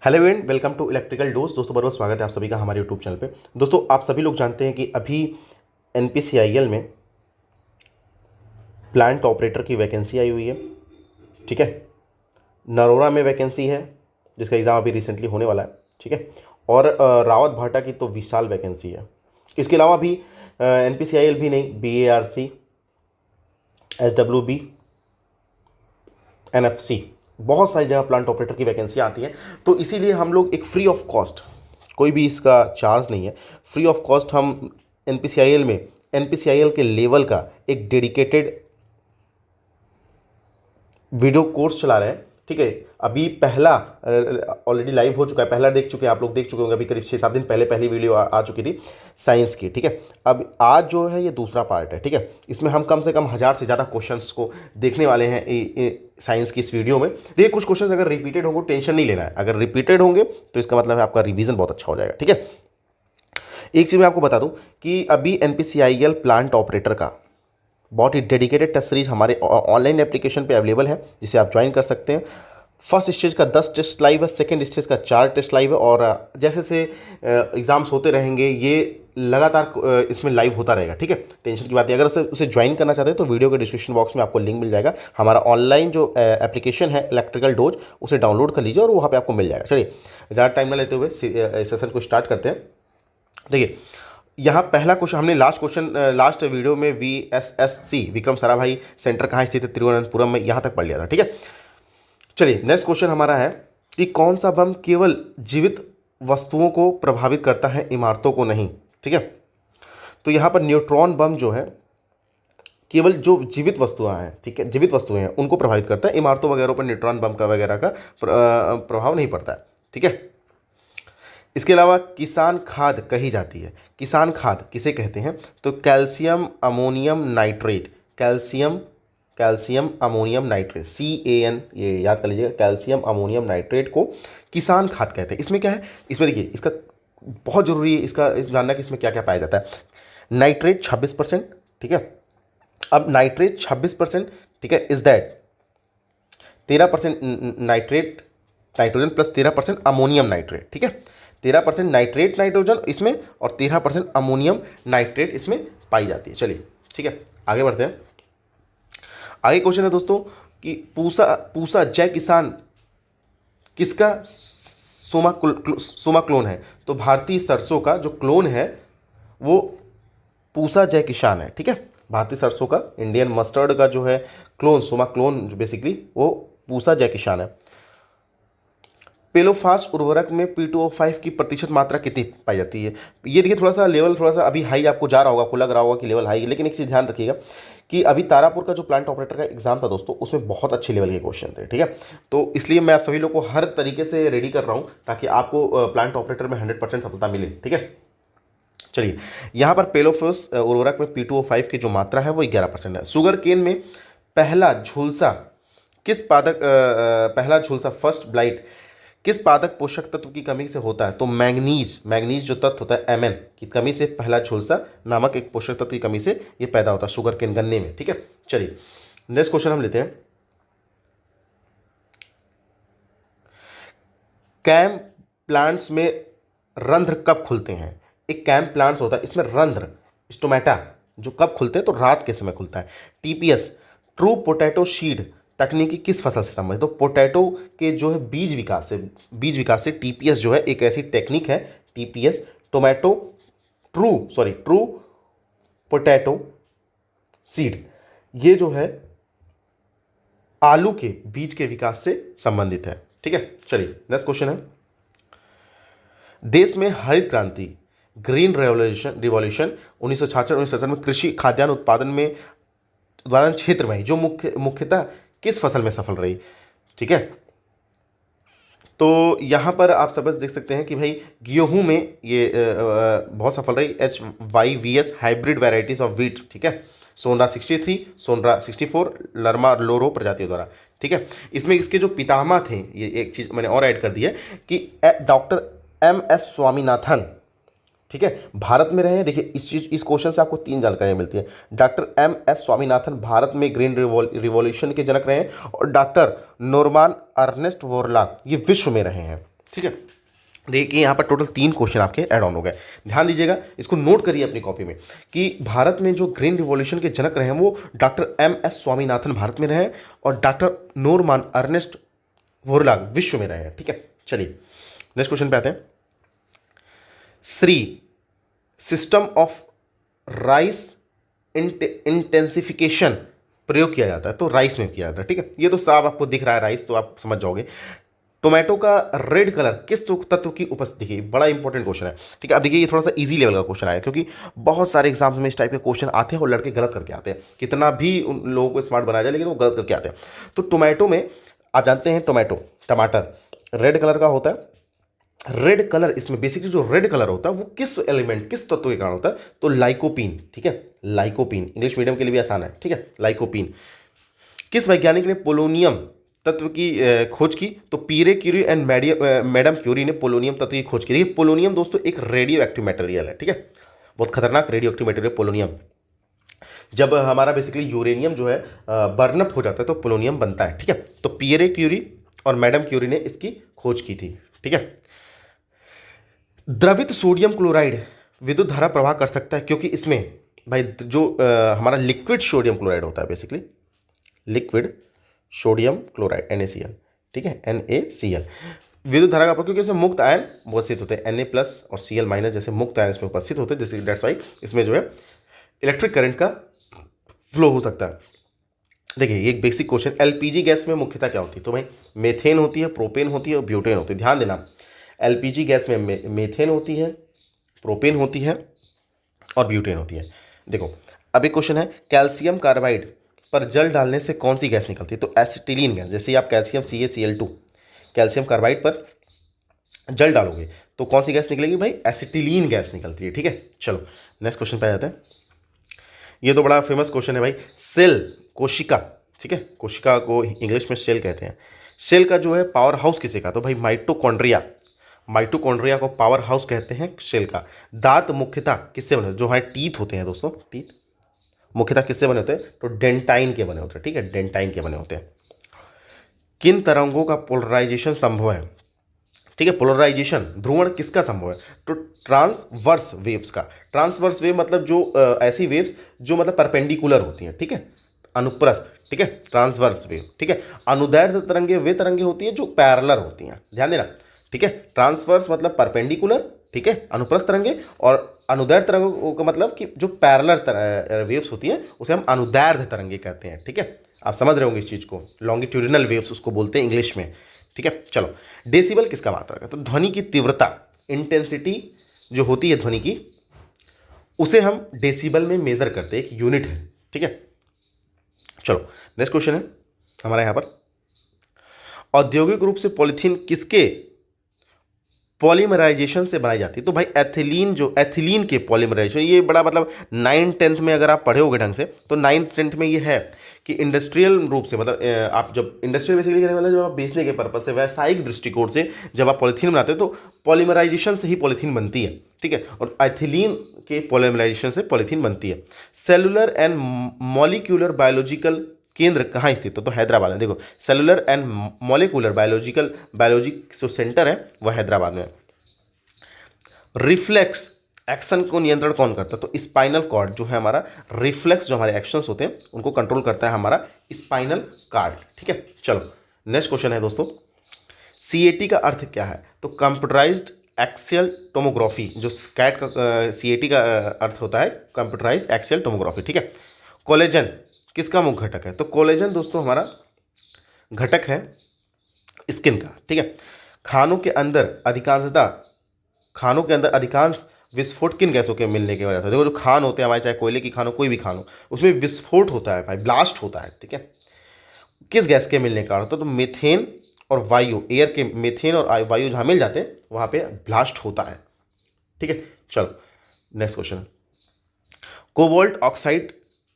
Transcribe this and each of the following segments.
Hello everyone, welcome to electrical dose. दोस्तों बहुत बहुत स्वागत है आप सभी का हमारे यूट्यूब चैनल पे। दोस्तों आप सभी लोग जानते हैं कि अभी एनपीसीआईएल में प्लांट ऑपरेटर की वैकेंसी आई हुई है। ठीक है, नरोरा में वैकेंसी है जिसका एग्ज़ाम अभी रिसेंटली होने वाला है। ठीक है, और रावत भाटा की तो विशाल वैकेंसी है। इसके अलावा भी एनपीसीआईएल भी नहीं, बीएआरसी, एसडब्ल्यूबी, एनएफसी, बहुत सारी जगह प्लांट ऑपरेटर की वैकेंसी आती है। तो इसीलिए हम लोग एक फ्री ऑफ कॉस्ट, कोई भी इसका चार्ज नहीं है, फ्री ऑफ कॉस्ट हम एनपीसीआईएल में एनपीसीआईएल के लेवल का एक डेडिकेटेड वीडियो कोर्स चला रहे हैं। ठीक है, अभी पहला ऑलरेडी लाइव हो चुका है, पहला देख चुके हैं आप लोग, देख चुके होंगे। अभी करीब 6-7 दिन पहले पहली वीडियो आ चुकी थी साइंस की। ठीक है, अब आज जो है ये दूसरा पार्ट है। ठीक है, इसमें हम कम से कम 1000 से ज़्यादा क्वेश्चंस को देखने वाले हैं साइंस की इस वीडियो में। देखिए, कुछ क्वेश्चंस अगर रिपीटेड होंगे टेंशन नहीं लेना है, अगर रिपीटेड होंगे तो इसका मतलब है आपका रिवीजन बहुत अच्छा हो जाएगा। ठीक है, एक चीज़ मैं आपको बता दूं कि अभी एनपीसीआईएल प्लांट ऑपरेटर का बहुत ही डेडिकेटेड टेस्ट सीरीज हमारे ऑनलाइन एप्लीकेशन पे अवेलेबल है, जिसे आप ज्वाइन कर सकते हैं। फर्स्ट स्टेज का 10 टेस्ट लाइव है, सेकंड स्टेज का 4 टेस्ट लाइव है, और जैसे से एग्ज़ाम्स होते रहेंगे ये लगातार इसमें लाइव होता रहेगा। ठीक है, टेंशन की बात है। अगर उसे ज्वाइन करना चाहते हैं तो वीडियो के डिस्क्रिप्शन बॉक्स में आपको लिंक मिल जाएगा। हमारा ऑनलाइन जो एप्लीकेशन है इलेक्ट्रिकल डोज, उसे डाउनलोड कर लीजिए और वहाँ पर आपको मिल जाएगा। चलिए, ज़्यादा टाइम ना लेते हुए सेशन को स्टार्ट करते हैं। देखिए, यहाँ पहला क्वेश्चन हमने लास्ट वीडियो में वीएसएससी विक्रम साराभाई सेंटर कहाँ स्थित है, तिरुवनंतपुरम में, यहाँ तक पढ़ लिया था। ठीक है, चलिए नेक्स्ट क्वेश्चन हमारा है कि कौन सा बम केवल जीवित वस्तुओं को प्रभावित करता है, इमारतों को नहीं। ठीक है, तो यहाँ पर न्यूट्रॉन बम जो है केवल जो जीवित वस्तुएं हैं, ठीक है, जीवित वस्तुएं हैं उनको प्रभावित करता है, इमारतों वगैरह पर न्यूट्रॉन बम का वगैरह का प्रभाव नहीं पड़ता है। ठीक है, इसके अलावा किसान खाद कही जाती है, किसान खाद किसे कहते हैं, तो calcium ammonium nitrate, calcium ammonium nitrate, CAN, ये याद कर लीजिएगा, कैल्शियम अमोनियम नाइट्रेट को किसान खाद कहते हैं। इसमें क्या है, इसमें देखिए, इसका बहुत जरूरी है इसका जानना कि इसमें क्या क्या पाया जाता है। नाइट्रेट 26%। ठीक है, अब नाइट्रेट 26%, ठीक है, is that 13% nitrate nitrogen plus 13% ammonium nitrate. ठीक है, 13% नाइट्रेट नाइट्रोजन इसमें और 13% अमोनियम नाइट्रेट इसमें पाई जाती है। चलिए ठीक है, आगे बढ़ते हैं। आगे क्वेश्चन है दोस्तों कि पूसा जय किसान किसका सोमा क्लोन है, तो भारतीय सरसों का जो क्लोन है वो पूसा जय किसान है। ठीक है, भारतीय सरसों का, इंडियन मस्टर्ड का जो है क्लोन, सोमा क्लोन बेसिकली वो पूसा जय किसान है। पेलोफास उर्वरक में P2O5 की प्रतिशत मात्रा कितनी पाई जाती है। ये देखिए, थोड़ा सा लेवल थोड़ा सा अभी हाई आपको जा रहा होगा, आपको लग रहा होगा कि लेवल हाई है, लेकिन एक चीज़ ध्यान रखिएगा कि अभी तारापुर का जो प्लांट ऑपरेटर का एग्जाम था दोस्तों, उसमें बहुत अच्छे लेवल के क्वेश्चन थे। ठीक है, तो इसलिए मैं आप सभी लोग को हर तरीके से रेडी कर रहा हूँ ताकि आपको प्लांट ऑपरेटर में 100% सफलता मिले। ठीक है, चलिए, यहाँ पर पेलोफास उर्वरक में P2O5 की जो मात्रा है वो 11% है। शुगर केन में पहला झुलसा फर्स्ट ब्लाइट किस पादक पोषक तत्व की कमी से होता है, तो मैग्नीज जो तत्व होता है Mn की कमी से पहला झुलसा नामक एक पोषक तत्व की कमी से ये पैदा होता है शुगर केन, गन्ने में। ठीक है, चलिए नेक्स्ट क्वेश्चन हम लेते हैं। कैम प्लांट्स में रंध्र कब खुलते हैं। एक कैम प्लांट्स होता है, इसमें रंध्र स्टोमेटा जो कब खुलते हैं, तो रात के समय खुलता है। TPS ट्रू पोटैटो सीड तकनीकी किस फसल से संबंधित, तो पोटैटो के जो है बीज विकास से TPS जो है एक ऐसी टेक्निक है। TPS ट्रू पोटैटो सीड, ये जो है आलू के बीज के विकास से संबंधित है। ठीक है, चलिए नेक्स्ट क्वेश्चन है। देश में हरित क्रांति ग्रीन रिवॉल्यूशन 1966-1967 में कृषि खाद्यान्न उत्पादन क्षेत्र में जो मुख्यतः किस फसल में सफल रही। ठीक है, तो यहाँ पर आप सब देख सकते हैं कि भाई गेहूं में ये बहुत सफल रही, HYVS hybrid varieties of wheat. ठीक है, सोनरा 63, सोनरा 64, लरमा लोरो प्रजातियों द्वारा। ठीक है, इसमें इसके जो पितामह थे, ये एक चीज़ मैंने और ऐड कर दी है कि डॉक्टर MS स्वामीनाथन, ठीक है, भारत में रहे हैं। देखिए, इस क्वेश्चन से आपको 3 जानकारियां मिलती है। डॉक्टर MS स्वामीनाथन भारत में ग्रीन रिवॉल्यूशन के जनक रहे हैं, और डॉक्टर नॉर्मन अर्नेस्ट वोरला ये विश्व में रहे हैं। ठीक है। देखिए यहाँ पर टोटल 3 क्वेश्चन आपके ऐड ऑन हो गए। ध्यान दीजिएगा, इसको नोट करिए अपनी कॉपी में कि भारत में जो ग्रीन रिवॉल्यूशन के जनक रहे हैं वो डॉक्टर एम.एस. स्वामीनाथन भारत में रहे हैं और डॉक्टर नोरमान अर्नेस्ट वोरलाग विश्व में रहे हैं। ठीक है, चलिए नेक्स्ट क्वेश्चन पे आते हैं। Shri system of rice intensification प्रयोग किया जाता है, तो राइस में किया जाता है। ठीक है, ये तो साफ आपको दिख रहा है राइस, तो आप समझ जाओगे। टोमेटो का रेड कलर किस तत्व की उपस्थिति की, बड़ा इंपॉर्टेंट क्वेश्चन है। ठीक है, अब देखिए ये थोड़ा सा इजी लेवल का क्वेश्चन आया, क्योंकि बहुत सारे एग्जाम्स में इस टाइप के क्वेश्चन आते हैं और लड़के गलत करके आते हैं। कितना भी उन लोगों को स्मार्ट बनाया जाए, लेकिन वो गलत करके आते हैं। तो टोमेटो में आप जानते हैं टमाटर रेड कलर का होता है। रेड कलर इसमें बेसिकली जो रेड कलर होता है वो किस एलिमेंट, किस तत्व के कारण होता है, तो लाइकोपीन। ठीक है, लाइकोपीन इंग्लिश मीडियम के लिए भी आसान है। ठीक है, लाइकोपीन। किस वैज्ञानिक ने पोलोनियम तत्व की खोज की, तो पीरे क्यूरी एंड मैडम क्यूरी ने पोलोनियम तत्व की खोज की। देखिए पोलोनियम दोस्तों एक रेडियो एक्टिव मटेरियल है। ठीक है, बहुत खतरनाक रेडियो एक्टिव मटेरियल पोलोनियम। जब हमारा बेसिकली यूरेनियम जो है बर्नअप हो जाता है तो पोलोनियम बनता है। ठीक है, तो पीरे क्यूरी और मैडम क्यूरी ने इसकी खोज की थी। ठीक है, द्रवित सोडियम क्लोराइड विद्युत धारा प्रवाह कर सकता है, क्योंकि इसमें भाई जो हमारा लिक्विड सोडियम क्लोराइड होता है, basically liquid sodium chloride NaCl। ठीक है, NaCl विद्युत धारा का प्रभाव, क्योंकि इसमें मुक्त आयन उपस्थित होते हैं, Na+ और Cl- जैसे मुक्त आयन इसमें उपस्थित होते हैं, जैसे दैट्स वाई इसमें जो है इलेक्ट्रिक करंट का फ्लो हो सकता है। देखिए ये एक बेसिक क्वेश्चन, LPG गैस में मुख्यतः क्या होती है, तो भाई मेथेन होती है, प्रोपेन होती है और ब्यूटेन होती है। ध्यान देना, LPG गैस में मेथेन होती है, प्रोपेन होती है और ब्यूटेन होती है। देखो अब एक क्वेश्चन है, कैल्शियम कार्बाइड पर जल डालने से कौन सी गैस निकलती है, तो एसिटिलीन गैस। जैसे आप कैल्शियम CaCl2 कैल्शियम कार्बाइड पर जल डालोगे तो कौन सी गैस निकलेगी, भाई एसिटिलीन गैस निकलती है। ठीक है, चलो नेक्स्ट क्वेश्चन पे आ जाते हैं। ये तो बड़ा फेमस क्वेश्चन है भाई, सेल कोशिका। ठीक है, कोशिका को इंग्लिश में सेल कहते हैं। सेल का जो है पावर हाउस किसे का, तो भाई माइटोकॉन्ड्रिया। माइटोकॉन्ड्रिया को पावर हाउस कहते हैं सेल का। दांत मुख्यतः किससे बने, जो हमारे टीथ होते हैं दोस्तों, टीथ मुख्यतः किससे बने होते हैं, तो डेंटाइन के बने होते हैं। ठीक है, डेंटाइन के बने होते हैं। किन तरंगों का पोलराइजेशन संभव है, ठीक है, पोलराइजेशन ध्रुवण किसका संभव है, तो ट्रांसवर्स वेव्स का। ट्रांसवर्स वेव मतलब जो ऐसी वेव्स जो मतलब परपेंडिकुलर होती हैं। ठीक है, अनुप्रस्थ। ठीक है, ट्रांसवर्स वेव। ठीक है, अनुदैर्ध्य तरंगे वे तरंगे होती हैं जो पैरेलल होती हैं, ध्यान देना। ठीक है, ट्रांसवर्स मतलब परपेंडिकुलर, ठीक है, अनुप्रस्थ तरंगे, और अनुदैर्ध्य तरंगों का मतलब कि जो पैरेलल वेव्स होती हैं उसे हम अनुदैर्ध्य तरंगे कहते हैं। ठीक है, आप समझ रहे होंगे इस चीज़ को, लॉन्गिट्यूडिनल वेव्स उसको बोलते हैं इंग्लिश में। ठीक है, चलो डेसिबल किसका मात्रक है, तो ध्वनि की तीव्रता, इंटेंसिटी जो होती है ध्वनि की, उसे हम डेसिबल में मेजर करते हैं, एक यूनिट है। ठीक है, चलो नेक्स्ट क्वेश्चन है हमारा यहाँ पर, औद्योगिक रूप से पॉलीथीन किसके पॉलीमराइजेशन से बनाई जाती है, तो भाई एथिलीन, जो एथिलीन के पॉलीमराइजेशन, ये बड़ा मतलब 9th-10th में अगर आप पढ़े होगे ढंग से, तो 9th-10th में ये है कि इंडस्ट्रियल रूप से, मतलब आप जब इंडस्ट्रियल बेसिकली कहने वाला, जब आप बेचने के पर्पज से, व्यावसायिक दृष्टिकोण से जब आप पॉलीथीन बनाते हो तो पॉलीमराइजेशन से ही पॉलीथीन बनती है। ठीक है, और एथिलीन के पॉलीमराइजेशन से पॉलीथीन बनती है। सेलुलर एंड मॉलिक्यूलर बायोलॉजिकल केंद्र कहाँ स्थित है, तो हैदराबाद में। देखो सेलुलर एंड मॉलिक्यूलर बायोलॉजी जो सेंटर है वह हैदराबाद में। रिफ्लेक्स एक्शन को नियंत्रण कौन करता है, तो स्पाइनल कॉर्ड जो है हमारा, रिफ्लेक्स जो हमारे एक्शंस होते हैं उनको कंट्रोल करता है हमारा स्पाइनल कॉर्ड। ठीक है, चलो नेक्स्ट क्वेश्चन है दोस्तों, CAT का अर्थ क्या है, तो कंप्यूटराइज्ड एक्सियल टोमोग्राफी, जो कैट का CAT का अर्थ होता है कंप्यूटराइज्ड एक्सियल टोमोग्राफी। ठीक है, कोलेजन किसका मुख्य घटक है, तो कोलेजन दोस्तों हमारा घटक है स्किन का। ठीक है, खानों के अंदर अधिकांश विस्फोट किन गैसों के मिलने की वजह से, देखो जो खान होते हैं हमारे, चाहे कोयले की खान हो, कोई भी खान हो, उसमें विस्फोट होता है भाई, ब्लास्ट होता है। ठीक है, किस गैस के मिलने का कारण होता है, तो मीथेन और वायु, एयर के मीथेन और वायु जहाँ मिल जाते हैं वहाँ पे ब्लास्ट होता है। ठीक है, चलो नेक्स्ट क्वेश्चन, कोबाल्ट ऑक्साइड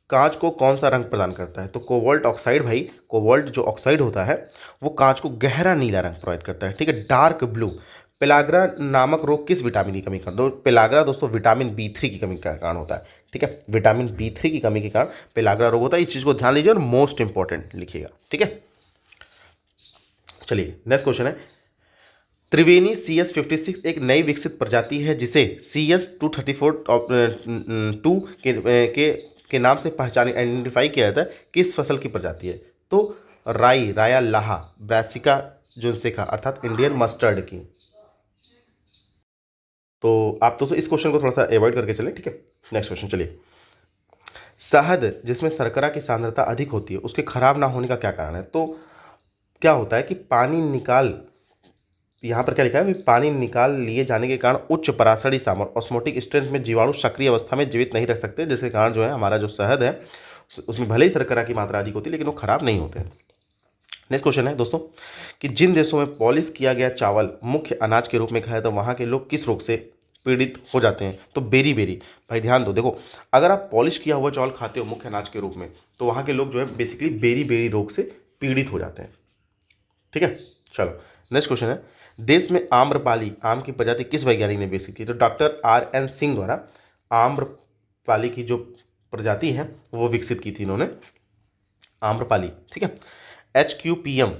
कांच को कौन सा रंग प्रदान करता है, तो कोबाल्ट ऑक्साइड भाई, कोबाल्ट जो ऑक्साइड होता है वो कांच को गहरा नीला रंग प्रोवाइड करता है। ठीक है, डार्क ब्लू। पेलाग्रा नामक रोग किस विटामिन की कमी का, दो पेलाग्रा दोस्तों विटामिन B3 की कमी का कारण होता है। ठीक है, विटामिन B3 की कमी के कारण पेलाग्रा रोग होता है, इस चीज़ को ध्यान लीजिए और मोस्ट इंपॉर्टेंट लिखिएगा। ठीक है, चलिए नेक्स्ट क्वेश्चन है, त्रिवेणी CS56 एक नई विकसित प्रजाति है जिसे CS234 टू के नाम से पहचान आइडेंटिफाई किया जाता है। किस फसल की प्रजाति है? तो राई, राया लाहा, ब्रासिका जोन्सेका अर्थात इंडियन मस्टर्ड की। तो आप दोस्तों इस क्वेश्चन को थोड़ा सा अवॉइड करके चलें, ठीक है। नेक्स्ट क्वेश्चन चलिए। शहद जिसमें शर्करा की सांद्रता अधिक होती है उसके खराब ना होने का क्या कारण है? तो क्या होता है कि पानी निकाल, यहाँ पर क्या लिखा है, पानी निकाल लिए जाने के कारण उच्च परासड़ी सामर्थ्य ऑस्मोटिक स्ट्रेंथ में जीवाणु सक्रिय अवस्था में जीवित नहीं रख सकते, जिसके कारण जो है हमारा जो शहद है उसमें भले ही शर्करा की मात्रा अधिक होती है लेकिन वो खराब नहीं होते हैं। नेक्स्ट क्वेश्चन है दोस्तों कि जिन देशों में पॉलिश किया गया चावल मुख्य अनाज के रूप में खाया तो वहाँ के लोग किस रोग से पीड़ित हो जाते हैं? तो बेरी बेरी। भाई ध्यान दो, देखो अगर आप पॉलिश किया हुआ चावल खाते हो मुख्य अनाज के रूप में तो वहाँ के लोग जो है बेसिकली बेरी बेरी रोग से पीड़ित हो जाते हैं, ठीक है। चलो नेक्स्ट क्वेश्चन है, देश में आम्रपाली आम की प्रजाति किस वैज्ञानिक ने विकसित की? तो डॉक्टर RN सिंह द्वारा आम्रपाली की जो प्रजाति है वो विकसित की थी इन्होंने, आम्रपाली, ठीक है। HQPM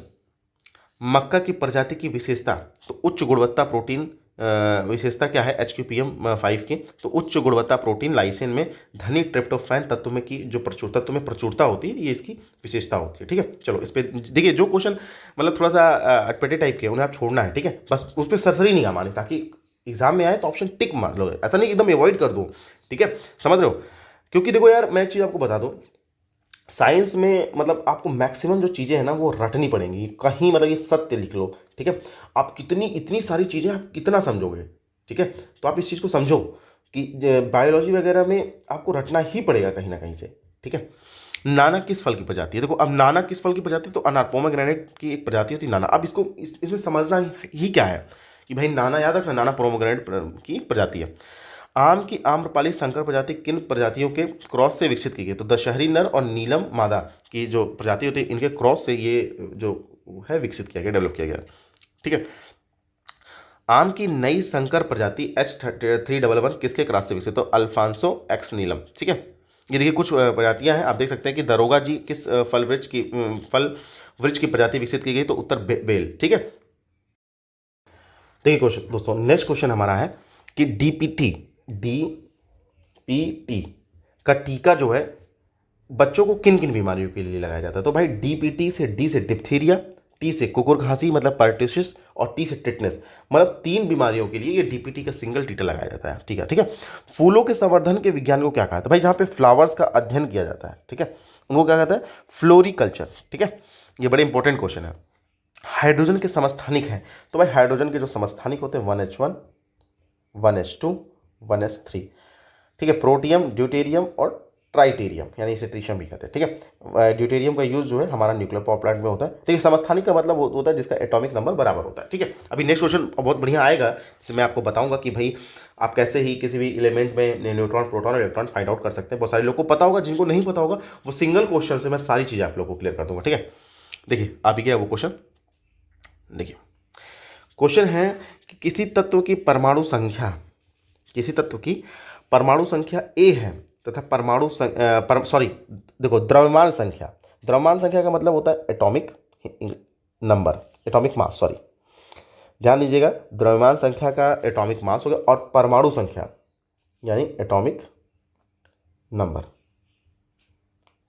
मक्का की प्रजाति की विशेषता, तो उच्च गुणवत्ता प्रोटीन विशेषता क्या है HQPM 5 की? तो उच्च गुणवत्ता प्रोटीन लाइसेन में धनी ट्रिप्टोफैन तत्व में की जो तत्व में प्रचुरता होती है, ये इसकी विशेषता होती है, ठीक है। चलो इस पर देखिए, जो क्वेश्चन मतलब थोड़ा सा अटपटे टाइप के उन्हें आप छोड़ना है, ठीक है, बस उस पर सरसरी नहीं माने ताकि एग्जाम में आए तो ऑप्शन टिक मार लो, ऐसा नहीं एकदम अवॉइड कर दो, ठीक है, समझ रहे हो। क्योंकि देखो यार मैं एक चीज़ आपको बता दूं, साइंस में मतलब आपको मैक्सिमम जो चीज़ें हैं ना वो रटनी पड़ेंगी, कहीं मतलब ये सत्य लिख लो, ठीक है। आप कितनी इतनी सारी चीज़ें आप कितना समझोगे, ठीक है। तो आप इस चीज़ को समझो कि बायोलॉजी वगैरह में आपको रटना ही पड़ेगा कहीं ना कहीं से, ठीक है। नाना किस फल की प्रजाति है? देखो अब नाना किस फल की प्रजाति, तो अनार पोमेग्रेनेट की एक प्रजाति होती है नाना। अब इसको इसमें समझना ही क्या है कि भाई नाना याद रखना, नाना पोमेग्रेनेट की प्रजाति है। आम की आम्रपाली संकर प्रजाति किन प्रजातियों के क्रॉस से विकसित की गई? तो दशहरी नर और नीलम मादा की जो प्रजाति होती है इनके क्रॉस से ये जो है विकसित किया गया, डेवलप किया गया, ठीक है। आम की नई संकर प्रजाति H311 किसके क्रॉस से विकसित? तो अल्फांसो एक्स नीलम, ठीक है। ये देखिए कुछ प्रजातियां हैं, आप देख सकते हैं कि दरोगा जी किस फल वृक्ष की प्रजाति विकसित की गई? तो उत्तर बेल, ठीक है। देखिए क्वेश्चन दोस्तों, नेक्स्ट क्वेश्चन हमारा है कि डीपीटी का टीका जो है बच्चों को किन किन बीमारियों के लिए लगाया जाता है? तो भाई डीपीटी से डी से डिप्थीरिया, टी से कुकुर खांसी मतलब पर्टिशिस और टी से टिटनेस, मतलब 3 बीमारियों के लिए ये डीपीटी का सिंगल टीका लगाया जाता है, ठीक है, ठीक है। फूलों के संवर्धन के विज्ञान को क्या कहा था? भाई जहाँ पे फ्लावर्स का अध्ययन किया जाता है, ठीक है, उनको क्या कहता है? फ्लोरिकल्चर, ठीक है। ये बड़े इंपॉर्टेंट क्वेश्चन है। हाइड्रोजन के समस्थानिक हैं, तो भाई हाइड्रोजन के जो समस्थानिक होते हैं 1H1 1H2 1S3, ठीक है। प्रोटियम, ड्यूटेरियम और ट्राइटेरियम, यानी इसे ट्रीशियम भी कहते हैं, ठीक है। ड्यूटेरियम का यूज जो है हमारा न्यूक्लियर पावर प्लांट में होता है, ठीक है। समस्थानिक का मतलब होता है जिसका एटॉमिक नंबर बराबर होता है, ठीक है। अभी नेक्स्ट क्वेश्चन बहुत बढ़िया आएगा, जिसमें मैं आपको बताऊंगा कि भाई आप कैसे ही किसी भी एलिमेंट में न्यूट्रॉन, प्रोटॉन और इलेक्ट्रॉन फाइंड आउट कर सकते हैं। बहुत सारे लोग को पता होगा, जिनको नहीं पता होगा वो सिंगल क्वेश्चन से मैं सारी चीज़ें आप लोग को क्लियर कर दूंगा, ठीक है। देखिए अभी क्या है वो क्वेश्चन, देखिए क्वेश्चन है कि किसी तत्व की परमाणु संख्या, किसी तत्व की परमाणु संख्या A है तथा देखो द्रव्यमान संख्या, द्रव्यमान संख्या का मतलब होता है atomic number, atomic mass, sorry ध्यान दीजिएगा, द्रव्यमान संख्या का एटॉमिक मास हो गया और परमाणु संख्या यानी एटॉमिक नंबर,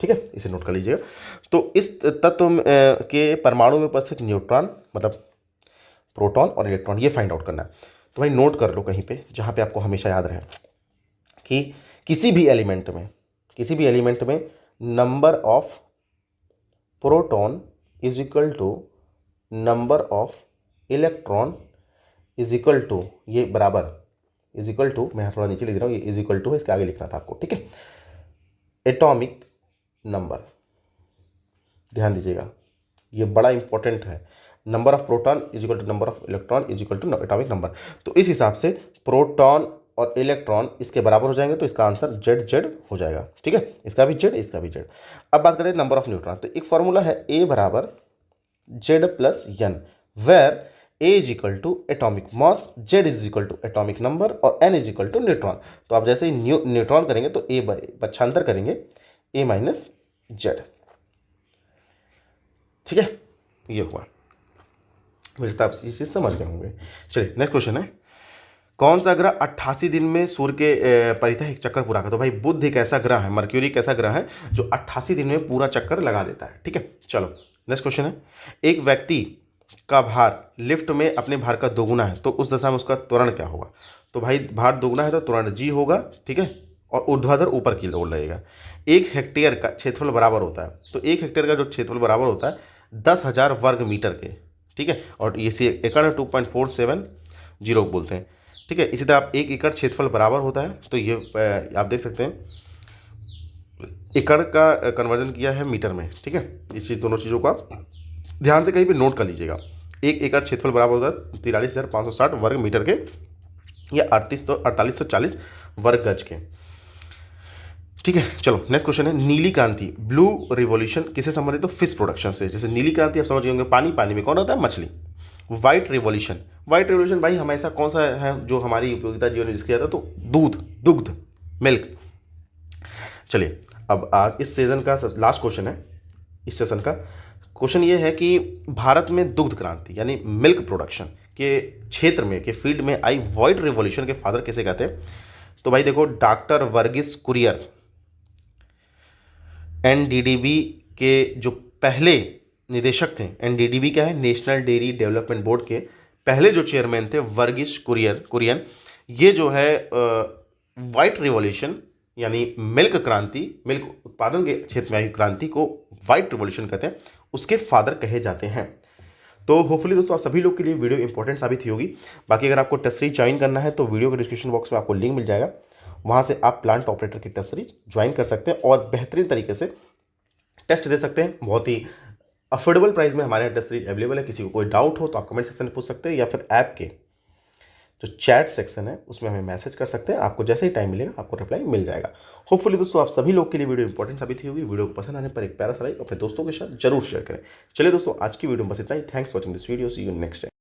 ठीक है, इसे नोट कर लीजिएगा। तो इस तत्व के परमाणु में उपस्थित न्यूट्रॉन मतलब प्रोटॉन और इलेक्ट्रॉन, ये फाइंड आउट करना है। तो भाई नोट कर लो कहीं पे जहाँ पे आपको हमेशा याद रहे कि किसी भी एलिमेंट में number of proton is equal to number of electron is equal to, ये बराबर इज इक्वल टू, मैं थोड़ा नीचे लिख रहा हूँ, ये इज इक्वल टू है, इसके आगे लिखना था आपको, ठीक है, एटॉमिक नंबर। ध्यान दीजिएगा ये बड़ा इंपॉर्टेंट है, number of proton is equal to number of electron is equal to atomic number. तो इस हिसाब से प्रोटॉन और इलेक्ट्रॉन इसके बराबर हो जाएंगे, तो इसका आंसर जेड जेड हो जाएगा, ठीक है, इसका भी जेड, इसका भी जेड। अब बात करें नंबर ऑफ न्यूट्रॉन, तो एक फॉर्मूला है ए बराबर Z plus N, where A is equal to atomic mass, Z is equal to atomic number और N is equal to neutron. तो आप जैसे ही न्यूट्रॉन करेंगे तो ए पक्षांतर करेंगे ए माइनस जेड, ठीक है, ये हुआ। मुझे लगता है आप इस चीज़ समझ गए होंगे। चलिए नेक्स्ट क्वेश्चन है, कौन सा ग्रह 88 दिन में सूर्य के परितः एक चक्कर पूरा करता है? तो भाई बुध एक ऐसा ग्रह है, मर्क्यूरी एक ऐसा ग्रह है जो 88 दिन में पूरा चक्कर लगा देता है। ठीक है, चलो नेक्स्ट क्वेश्चन है, एक व्यक्ति का भार लिफ्ट में अपने भार का दोगुना है तो उस दशा में उसका त्वरण क्या होगा? तो भाई भार दोगुना है तो त्वरण जी होगा। ठीक है, और ऊर्ध्वाधर ऊपर की ओर रहेगा। 1 हेक्टेयर का क्षेत्रफल बराबर होता है, तो 1 हेक्टेयर का जो क्षेत्रफल बराबर होता है 10,000 वर्ग मीटर के। ठीक है, और इसे एकड़ 2.470 बोलते हैं। ठीक है, इसी तरह आप 1 एकड़ क्षेत्रफल बराबर होता है, तो ये आप देख सकते हैं एकड़ का कन्वर्जन किया है मीटर में। ठीक है, इस चीज़ दोनों चीज़ों को आप ध्यान से कहीं भी नोट कर लीजिएगा। 1 एकड़ क्षेत्रफल बराबर होता है 43,560 वर्ग मीटर के, या 4840 वर्ग गज के। ठीक है, चलो नेक्स्ट क्वेश्चन है, नीली क्रांति ब्लू रिवॉल्यूशन किसे संबंधित? तो फिश प्रोडक्शन से। जैसे नीली क्रांति आप समझ गए होंगे, पानी, पानी में कौन होता है? मछली। व्हाइट रिवॉल्यूशन, व्हाइट रिवॉल्यूशन भाई हमेशा कौन सा है जो हमारी उपयोगिता जीवन में जिसके जाता है? तो दूध, दुग्ध, मिल्क। चलिए अब आज इस सीजन का लास्ट क्वेश्चन है, इस सेशन का क्वेश्चन ये है कि भारत में दुग्ध क्रांति यानी मिल्क प्रोडक्शन के क्षेत्र में, के फील्ड में आई व्हाइट रिवॉल्यूशन के फादर किसे कहते हैं? तो भाई देखो, डॉक्टर वर्गीस कुरियर एनडीडीबी के जो पहले निदेशक थे। एनडीडीबी क्या है? नेशनल डेयरी डेवलपमेंट बोर्ड के पहले जो चेयरमैन थे वर्गीस कुरियन, ये जो है वाइट रिवॉल्यूशन यानी मिल्क क्रांति, मिल्क उत्पादन के क्षेत्र में आई क्रांति को वाइट रिवॉल्यूशन कहते हैं, उसके फादर कहे जाते हैं। तो होपफुली दोस्तों आप सभी लोग के लिए वीडियो इंपॉर्टेंट साबित होगी। बाकी अगर आपको टेस्ट सीरीज ज्वाइन करना है तो वीडियो के डिस्क्रिप्शन बॉक्स में आपको लिंक मिल जाएगा, वहाँ से आप प्लांट ऑपरेटर की टेस्ट सीरीज ज्वाइन कर सकते हैं और बेहतरीन तरीके से टेस्ट दे सकते हैं। बहुत ही अफोर्डेबल प्राइस में हमारे यहाँ टेस्ट सीरीज अवेलेबल है। किसी को कोई डाउट हो तो आप कमेंट सेक्शन में पूछ सकते हैं, या फिर ऐप के जो चैट सेक्शन है उसमें हमें मैसेज कर सकते हैं। आपको जैसे ही टाइम मिलेगा आपको रिप्लाई मिल जाएगा। होपफुली दोस्तों आप सभी लोग के लिए वीडियो इंपॉर्टेंट साबित होगी। वीडियो को पसंद आने पर एक प्यारा सा लाइक अपने दोस्तों के साथ जरूर शेयर करें। चलिए दोस्तों आज की वीडियो में बस इतना ही। Thanks for watching this video, see you next time.